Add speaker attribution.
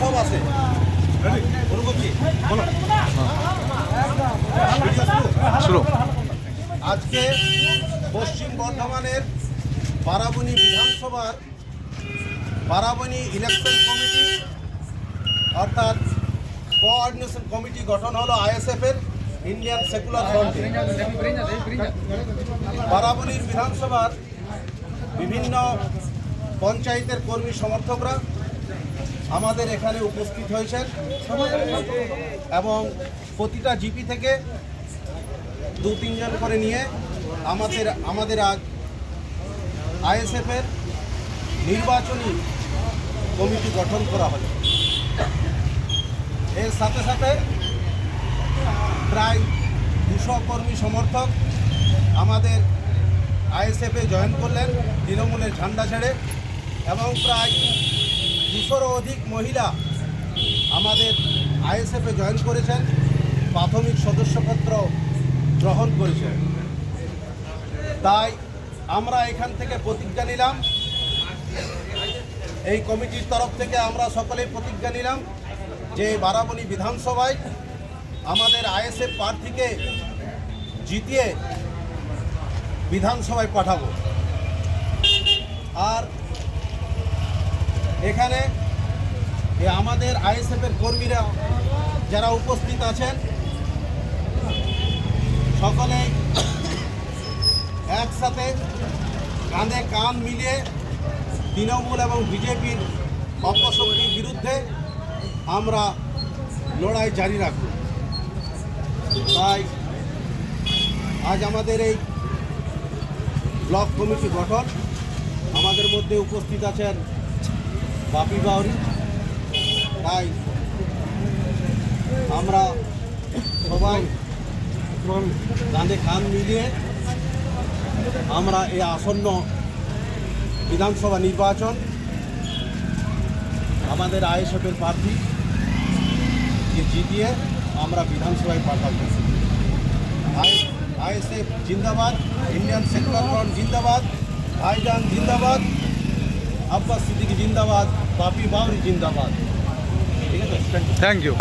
Speaker 1: সব আছে
Speaker 2: শুরু।
Speaker 1: আজকে পশ্চিম বর্ধমানের বারাবণী বিধানসভার বারাবণী ইলেকশন কমিটি অর্থাৎ কোঅর্ডিনেশন কমিটি গঠন হলো আইএসএফের ইন্ডিয়ান সেকুলার ফ্রন্টে। বারাবণীর বিধানসভার বিভিন্ন পঞ্চায়েতের কর্মী সমর্থকরা আমাদের এখানে উপস্থিত হয়েছেন এবং প্রতিটা জিপি থেকে 2-3 জন করে নিয়ে আমাদের আজ আইএসএফের নির্বাচনী কমিটি গঠন করা হলো। এর সাথে সাথে প্রায় 200 কর্মী সমর্থক আমাদের আইএসএফে জয়েন করলেন তৃণমূলের ঝান্ডা ছেড়ে এবং প্রায় 200-রও অধিক মহিলা আমাদের আইএসএফে জয়েন করেছেন, প্রাথমিক সদস্যপত্র গ্রহণ করেছেন। তাই আমরা এখান থেকে প্রতিজ্ঞা নিলাম, এই কমিটির তরফ থেকে আমরা সকলেই প্রতিজ্ঞা নিলাম যে বারাবণী বিধানসভায় আমাদের আইএসএফ প্রার্থীকে জিতিয়ে বিধানসভায় পাঠাবো। আর এখানে আমাদের আইএসএফের কর্মীরা যারা উপস্থিত আছেন সকলেই একসাথে কাঁধে কাঁধ মিলিয়ে তৃণমূল এবং বিজেপির অপশক্তির বিরুদ্ধে আমরা লড়াই জারি রাখব। তাই আজ আমাদের এই ব্লক কমিটি গঠন, আমাদের মধ্যে উপস্থিত আছেন বাপি বাউরি। তাই আমরা সবাই কাঁধে কাঁধ মিলিয়ে আমরা এই আসন্ন বিধানসভা নির্বাচন আমাদের আইএসএফের প্রার্থীকে জিতিয়ে আমরা বিধানসভায় পাঠাবো। আইএসএফ জিন্দাবাদ, ইন্ডিয়ান সেকুলার ফ্রন্ট জিন্দাবাদ, ভাইজান জিন্দাবাদ, আব্বাস সিদ্দিকী জিন্দাবাদ, বাপি বাউরি জিন্দাবাদ। ঠিক আছে,
Speaker 2: থ্যাংক ইউ।